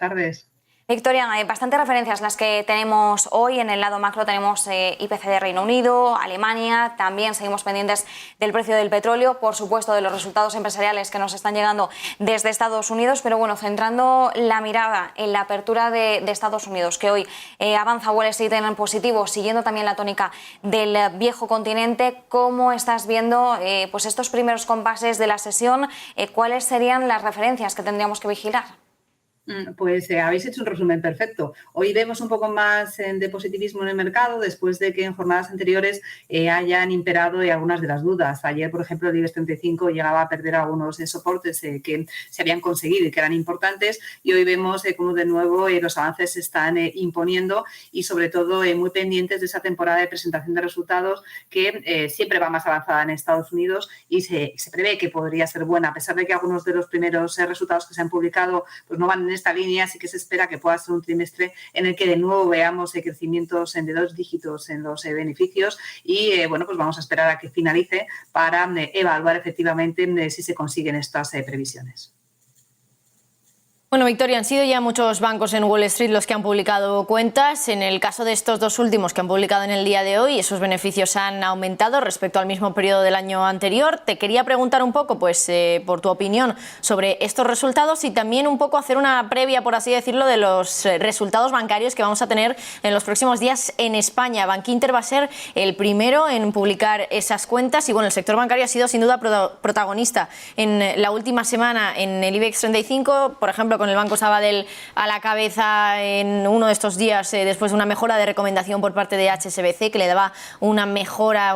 tardes. Victoria, bastantes referencias las que tenemos hoy. En el lado macro tenemos IPC de Reino Unido, Alemania, también seguimos pendientes del precio del petróleo, por supuesto de los resultados empresariales que nos están llegando desde Estados Unidos, pero bueno, centrando la mirada en la apertura de Estados Unidos, que hoy avanza Wall Street en positivo, siguiendo también la tónica del viejo continente. ¿Cómo estás viendo pues estos primeros compases de la sesión? ¿Cuáles serían las referencias que tendríamos que vigilar? Pues habéis hecho un resumen perfecto. Hoy vemos un poco más de positivismo en el mercado después de que en jornadas anteriores hayan imperado algunas de las dudas. Ayer, por ejemplo, el IBEX 35 llegaba a perder algunos soportes que se habían conseguido y que eran importantes, y hoy vemos cómo de nuevo los avances se están imponiendo y sobre todo muy pendientes de esa temporada de presentación de resultados que siempre va más avanzada en Estados Unidos y se prevé que podría ser buena, a pesar de que algunos de los primeros resultados que se han publicado pues no van en esta línea. Sí que se espera que pueda ser un trimestre en el que de nuevo veamos crecimientos de 2 dígitos en los beneficios y bueno, pues vamos a esperar a que finalice para evaluar efectivamente si se consiguen estas previsiones. Bueno, Victoria, han sido ya muchos bancos en Wall Street los que han publicado cuentas. En el caso de estos dos últimos que han publicado en el día de hoy, esos beneficios han aumentado respecto al mismo periodo del año anterior. Te quería preguntar un poco, pues, por tu opinión sobre estos resultados y también un poco hacer una previa, por así decirlo, de los resultados bancarios que vamos a tener en los próximos días en España. Bankinter va a ser el primero en publicar esas cuentas y, bueno, el sector bancario ha sido sin duda protagonista en la última semana en el IBEX 35, por ejemplo, con el Banco Sabadell a la cabeza en uno de estos días después de una mejora de recomendación por parte de HSBC que le daba una mejora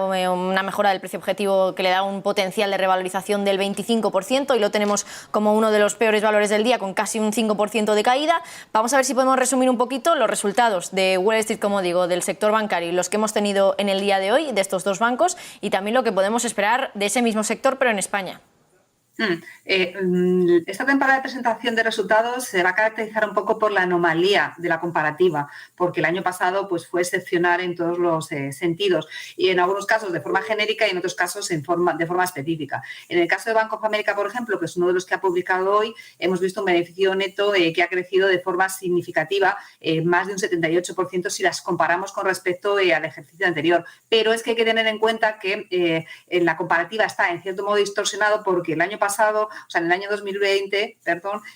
del precio objetivo que le da un potencial de revalorización del 25% y lo tenemos como uno de los peores valores del día con casi un 5% de caída. Vamos a ver si podemos resumir un poquito los resultados de Wall Street, como digo, del sector bancario y los que hemos tenido en el día de hoy de estos dos bancos y también lo que podemos esperar de ese mismo sector pero en España. Esta temporada de presentación de resultados se va a caracterizar un poco por la anomalía de la comparativa, porque el año pasado pues, fue excepcional en todos los sentidos y en algunos casos de forma genérica y en otros casos de forma específica. En el caso de Bank of America, por ejemplo, que es uno de los que ha publicado hoy, hemos visto un beneficio neto que ha crecido de forma significativa, más de un 78% si las comparamos con respecto al ejercicio anterior. Pero es que hay que tener en cuenta que la comparativa está en cierto modo distorsionado porque el año pasado, o sea, en el año 2020,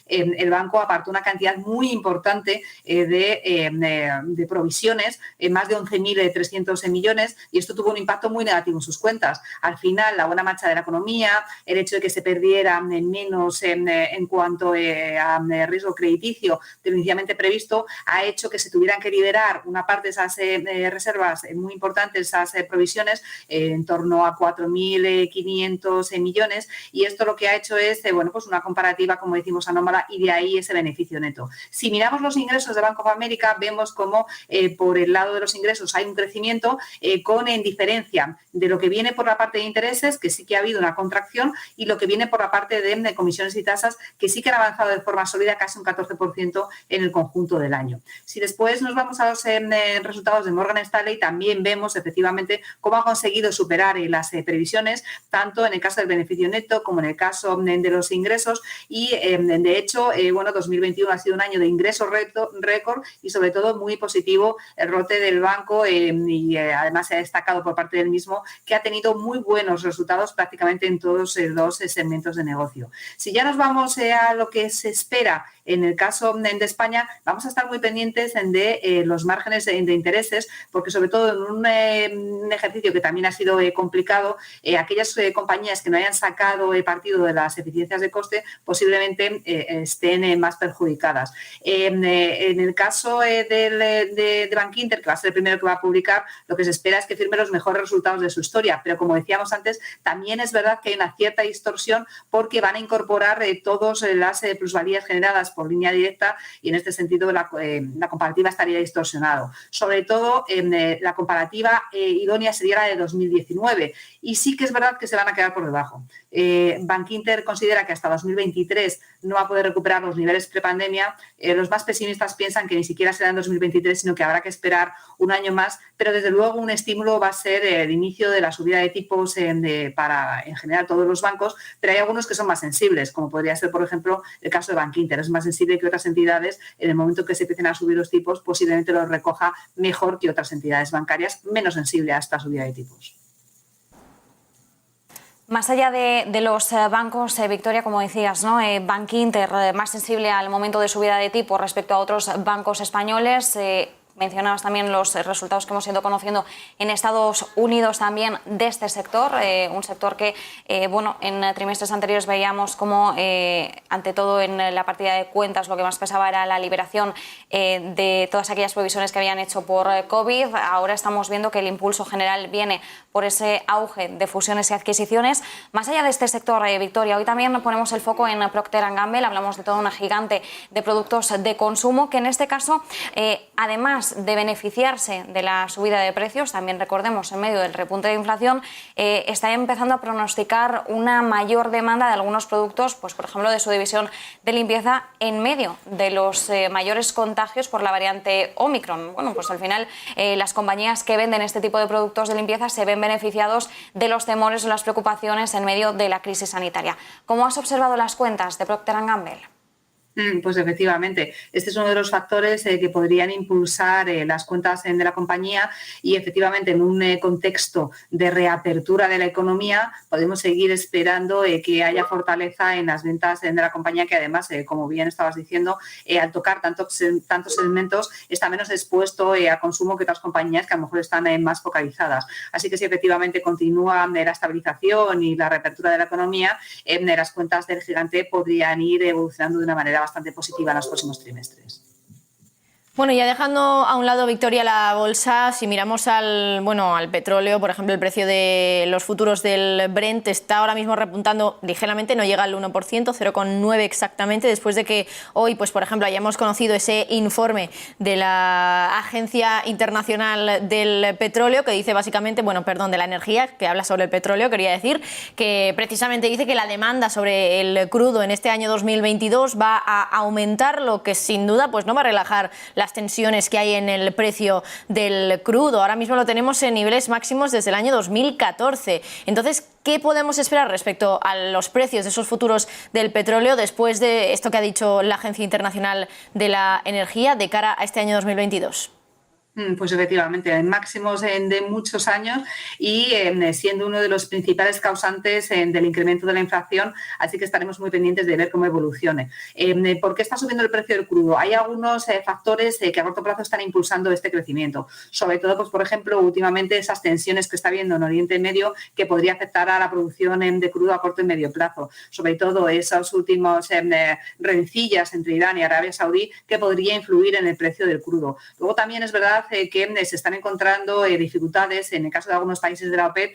el banco apartó una cantidad muy importante de provisiones, más de 11.300 millones, y esto tuvo un impacto muy negativo en sus cuentas. Al final, la buena marcha de la economía, el hecho de que se perdiera menos en cuanto a riesgo crediticio de lo inicialmente previsto, ha hecho que se tuvieran que liberar una parte de esas reservas muy importantes, esas provisiones, en torno a 4.500 millones, y esto lo que ha hecho es bueno, pues una comparativa, como decimos, anómala, y de ahí ese beneficio neto. Si miramos los ingresos de Bank of America, vemos como por el lado de los ingresos hay un crecimiento en diferencia de lo que viene por la parte de intereses, que sí que ha habido una contracción, y lo que viene por la parte de comisiones y tasas, que sí que han avanzado de forma sólida, casi un 14% en el conjunto del año. Si después nos vamos a los resultados de Morgan Stanley, también vemos efectivamente cómo ha conseguido superar las previsiones, tanto en el caso del beneficio neto como en el caso de los ingresos, y de hecho, bueno, 2021 ha sido un año de ingresos récord y sobre todo muy positivo el ROTE del banco y además se ha destacado por parte del mismo que ha tenido muy buenos resultados prácticamente en todos los segmentos de negocio. Si ya nos vamos a lo que se espera en el caso de España, vamos a estar muy pendientes de los márgenes de intereses, porque sobre todo en un ejercicio que también ha sido complicado, aquellas compañías que no hayan sacado partido de las eficiencias de coste posiblemente estén más perjudicadas. En el caso de Bankinter, que va a ser el primero que va a publicar, lo que se espera es que firme los mejores resultados de su historia, pero como decíamos antes, también es verdad que hay una cierta distorsión porque van a incorporar todas las plusvalías generadas por línea directa y en este sentido la comparativa estaría distorsionado. Sobre todo, la comparativa idónea sería la de 2019 y sí que es verdad que se van a quedar por debajo. Bankinter considera que hasta 2023 no va a poder recuperar los niveles prepandemia. Los más pesimistas piensan que ni siquiera será en 2023, sino que habrá que esperar un año más, pero desde luego un estímulo va a ser el inicio de la subida de tipos para en general todos los bancos, pero hay algunos que son más sensibles, como podría ser, por ejemplo, el caso de Bankinter. Es más sensible que otras entidades. En el momento que se empiecen a subir los tipos, posiblemente los recoja mejor que otras entidades bancarias menos sensibles a esta subida de tipos. Más allá de los bancos, Victoria, como decías, ¿no? Bankinter más sensible al momento de subida de tipo respecto a otros bancos españoles. Mencionabas también los resultados que hemos ido conociendo en Estados Unidos también de este sector, un sector que, en trimestres anteriores veíamos como, ante todo en la partida de cuentas, lo que más pesaba era la liberación de todas aquellas provisiones que habían hecho por COVID. Ahora estamos viendo que el impulso general viene por ese auge de fusiones y adquisiciones. Más allá de este sector, Victoria, hoy también ponemos el foco en Procter & Gamble. Hablamos de toda una gigante de productos de consumo que en este caso, además de beneficiarse de la subida de precios, también recordemos en medio del repunte de inflación, está empezando a pronosticar una mayor demanda de algunos productos, pues por ejemplo de su división de limpieza, en medio de los mayores contagios por la variante Omicron. Bueno, pues al final las compañías que venden este tipo de productos de limpieza se ven beneficiados de los temores o las preocupaciones en medio de la crisis sanitaria. ¿Cómo has observado las cuentas de Procter & Gamble? Pues efectivamente, este es uno de los factores que podrían impulsar las cuentas de la compañía y efectivamente en un contexto de reapertura de la economía podemos seguir esperando que haya fortaleza en las ventas de la compañía, que además, como bien estabas diciendo, al tocar tantos elementos está menos expuesto a consumo que otras compañías que a lo mejor están más focalizadas. Así que si efectivamente continúa la estabilización y la reapertura de la economía, las cuentas del gigante podrían ir evolucionando de una manera bastante positiva en los próximos trimestres. Bueno, ya dejando a un lado, Victoria, la bolsa, si miramos al petróleo, por ejemplo, el precio de los futuros del Brent está ahora mismo repuntando ligeramente, no llega al 1%, 0,9 exactamente, después de que hoy, pues por ejemplo, hayamos conocido ese informe de la Agencia Internacional del Petróleo que dice básicamente, de la energía, que habla sobre el petróleo, quería decir, que precisamente dice que la demanda sobre el crudo en este año 2022 va a aumentar, lo que sin duda pues no va a relajar las tensiones que hay en el precio del crudo. Ahora mismo lo tenemos en niveles máximos desde el año 2014. Entonces, ¿qué podemos esperar respecto a los precios de esos futuros del petróleo después de esto que ha dicho la Agencia Internacional de la Energía de cara a este año 2022? Pues efectivamente, en máximos de muchos años y siendo uno de los principales causantes del incremento de la inflación, así que estaremos muy pendientes de ver cómo evolucione. ¿Por qué está subiendo el precio del crudo? Hay algunos factores que a corto plazo están impulsando este crecimiento, sobre todo, pues por ejemplo, últimamente esas tensiones que está habiendo en Oriente Medio que podría afectar a la producción de crudo a corto y medio plazo, sobre todo esas últimas rencillas entre Irán y Arabia Saudí que podría influir en el precio del crudo. Luego también es verdad que se están encontrando dificultades en el caso de algunos países de la OPEP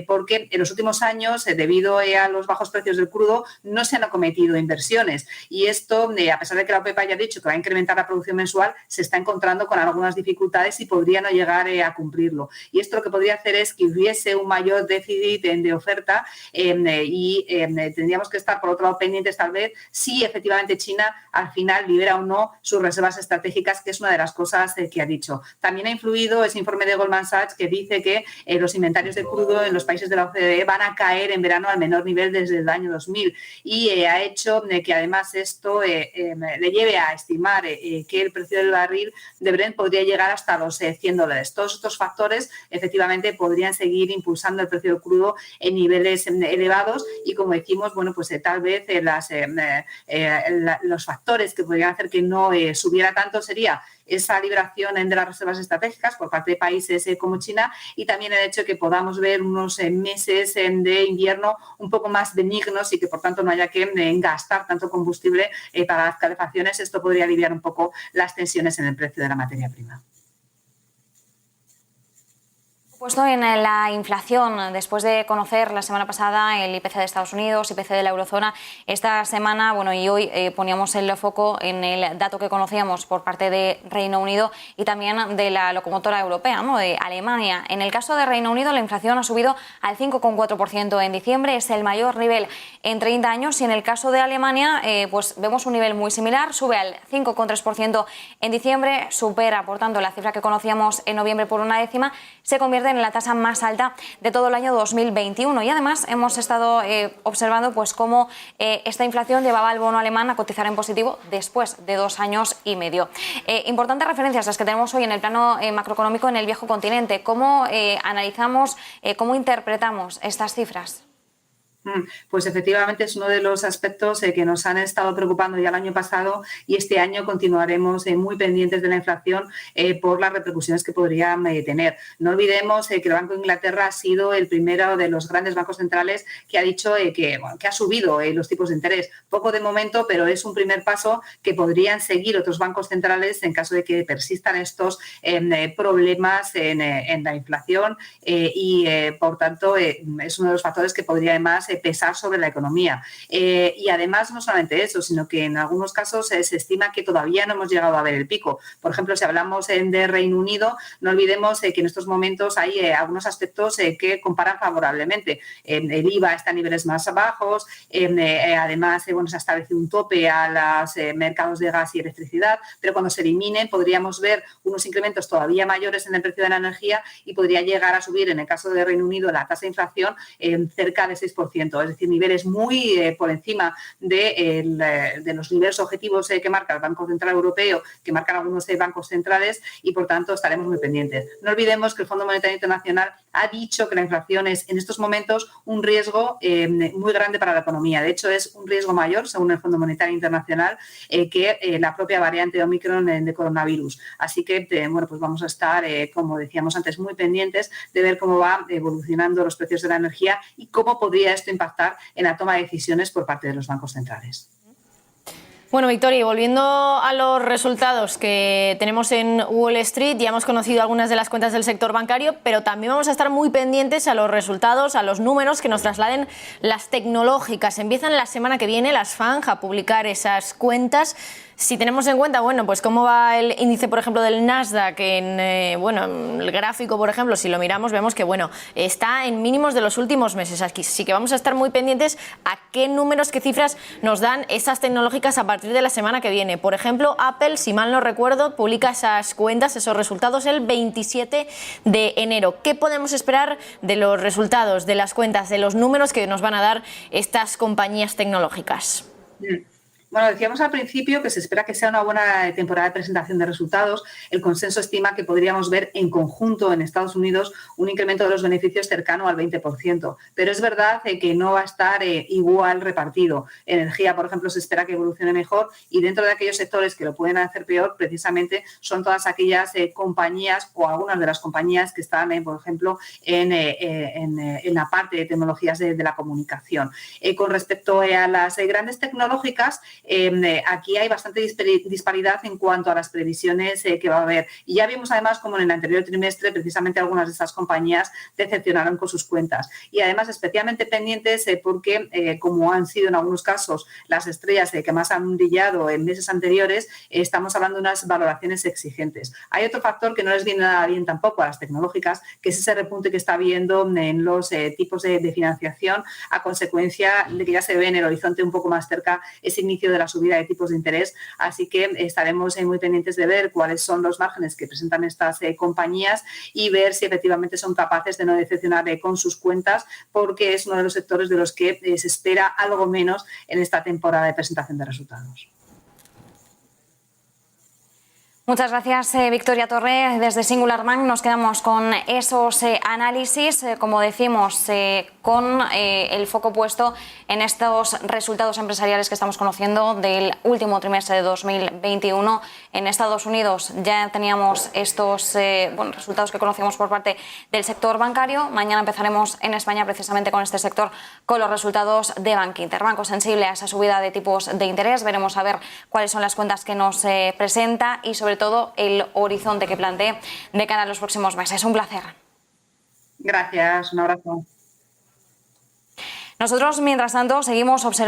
porque en los últimos años, debido a los bajos precios del crudo, no se han acometido inversiones y esto, a pesar de que la OPEP haya dicho que va a incrementar la producción mensual, se está encontrando con algunas dificultades y podría no llegar a cumplirlo. Y esto lo que podría hacer es que hubiese un mayor déficit de oferta y tendríamos que estar, por otro lado, pendientes tal vez si efectivamente China al final libera o no sus reservas estratégicas, que es una de las cosas que ha dicho. También ha influido ese informe de Goldman Sachs que dice que los inventarios de crudo en los países de la OCDE van a caer en verano al menor nivel desde el año 2000 y ha hecho que además esto le lleve a estimar que el precio del barril de Brent podría llegar hasta los $100. Todos estos factores efectivamente podrían seguir impulsando el precio del crudo en niveles elevados y, como decimos, pues tal vez los factores que podrían hacer que no subiera tanto sería esa liberación de las reservas estratégicas por parte de países como China y también el hecho de que podamos ver unos meses de invierno un poco más benignos y que por tanto no haya que gastar tanto combustible para las calefacciones. Esto podría aliviar un poco las tensiones en el precio de la materia prima. Puesto en la inflación, después de conocer la semana pasada el IPC de Estados Unidos, IPC de la eurozona, esta semana, bueno, y hoy poníamos el foco en el dato que conocíamos por parte de Reino Unido y también de la locomotora europea, ¿no?, de Alemania. En el caso de Reino Unido, la inflación ha subido al 5,4% en diciembre, es el mayor nivel en 30 años, y en el caso de Alemania, pues vemos un nivel muy similar, sube al 5,3% en diciembre, supera, por tanto, la cifra que conocíamos en noviembre por una décima, se convierte en la tasa más alta de todo el año 2021. Y además hemos estado observando pues cómo esta inflación llevaba al bono alemán a cotizar en positivo después de 2 años y medio. Importantes referencias las que tenemos hoy en el plano macroeconómico en el viejo continente. ¿Cómo analizamos, cómo interpretamos estas cifras? Pues efectivamente es uno de los aspectos que nos han estado preocupando ya el año pasado, y este año continuaremos muy pendientes de la inflación por las repercusiones que podría tener. No olvidemos que el Banco de Inglaterra ha sido el primero de los grandes bancos centrales que ha dicho que ha subido los tipos de interés. Poco de momento, pero es un primer paso que podrían seguir otros bancos centrales en caso de que persistan estos problemas en la inflación y, por tanto, es uno de los factores que podría además pesar sobre la economía. Y además no solamente eso, sino que en algunos casos se estima que todavía no hemos llegado a ver el pico. Por ejemplo, si hablamos de Reino Unido, no olvidemos que en estos momentos hay algunos aspectos que comparan favorablemente. El IVA está a niveles más bajos, además se ha establecido un tope a los mercados de gas y electricidad, pero cuando se eliminen podríamos ver unos incrementos todavía mayores en el precio de la energía y podría llegar a subir, en el caso de Reino Unido, la tasa de inflación cerca de 6%. Es decir, niveles muy por encima de los niveles objetivos que marca el Banco Central Europeo, que marcan algunos bancos centrales, y por tanto estaremos muy pendientes. No olvidemos que el Fondo Monetario Internacional ha dicho que la inflación es en estos momentos un riesgo muy grande para la economía. De hecho, es un riesgo mayor, según el Fondo Monetario Internacional, que la propia variante de Omicron de coronavirus. Así que pues vamos a estar, como decíamos antes, muy pendientes de ver cómo va evolucionando los precios de la energía y cómo podría esto impactar en la toma de decisiones por parte de los bancos centrales. Bueno, Victoria, y volviendo a los resultados que tenemos en Wall Street, ya hemos conocido algunas de las cuentas del sector bancario, pero también vamos a estar muy pendientes a los resultados, a los números que nos trasladen las tecnológicas. Empiezan la semana que viene las FANG a publicar esas cuentas. Si tenemos en cuenta, bueno, pues cómo va el índice, por ejemplo, del Nasdaq, en el gráfico, por ejemplo, si lo miramos, vemos que, bueno, está en mínimos de los últimos meses. Así que vamos a estar muy pendientes a qué números, qué cifras nos dan esas tecnológicas a partir de la semana que viene. Por ejemplo, Apple, si mal no recuerdo, publica esas cuentas, esos resultados, el 27 de enero. ¿Qué podemos esperar de los resultados, de las cuentas, de los números que nos van a dar estas compañías tecnológicas? Bueno, decíamos al principio que se espera que sea una buena temporada de presentación de resultados. El consenso estima que podríamos ver en conjunto en Estados Unidos un incremento de los beneficios cercano al 20%. Pero es verdad que no va a estar igual repartido. Energía, por ejemplo, se espera que evolucione mejor, y dentro de aquellos sectores que lo pueden hacer peor, precisamente son todas aquellas compañías o algunas de las compañías que están, por ejemplo, en la parte de tecnologías de la comunicación. Con respecto a las grandes tecnológicas, aquí hay bastante disparidad en cuanto a las previsiones que va a haber. Y ya vimos además como en el anterior trimestre precisamente algunas de estas compañías decepcionaron con sus cuentas. Y además especialmente pendientes porque como han sido en algunos casos las estrellas que más han brillado en meses anteriores, estamos hablando de unas valoraciones exigentes. Hay otro factor que no les viene nada bien tampoco a las tecnológicas, que es ese repunte que está habiendo en los tipos de financiación a consecuencia de que ya se ve en el horizonte un poco más cerca ese inicio de la subida de tipos de interés. Así que estaremos muy pendientes de ver cuáles son los márgenes que presentan estas compañías y ver si efectivamente son capaces de no decepcionar con sus cuentas, porque es uno de los sectores de los que se espera algo menos en esta temporada de presentación de resultados. Muchas gracias, Victoria Torre. Desde Singular Bank nos quedamos con esos análisis, como decimos, con el foco puesto en estos resultados empresariales que estamos conociendo del último trimestre de 2021. En Estados Unidos ya teníamos estos resultados que conocíamos por parte del sector bancario. Mañana empezaremos en España precisamente con este sector, con los resultados de Bankinter. Banco sensible a esa subida de tipos de interés. Veremos a ver cuáles son las cuentas que nos presenta y sobre todo el horizonte que plantee de cara a los próximos meses. Un placer. Gracias, un abrazo. Nosotros, mientras tanto, seguimos observando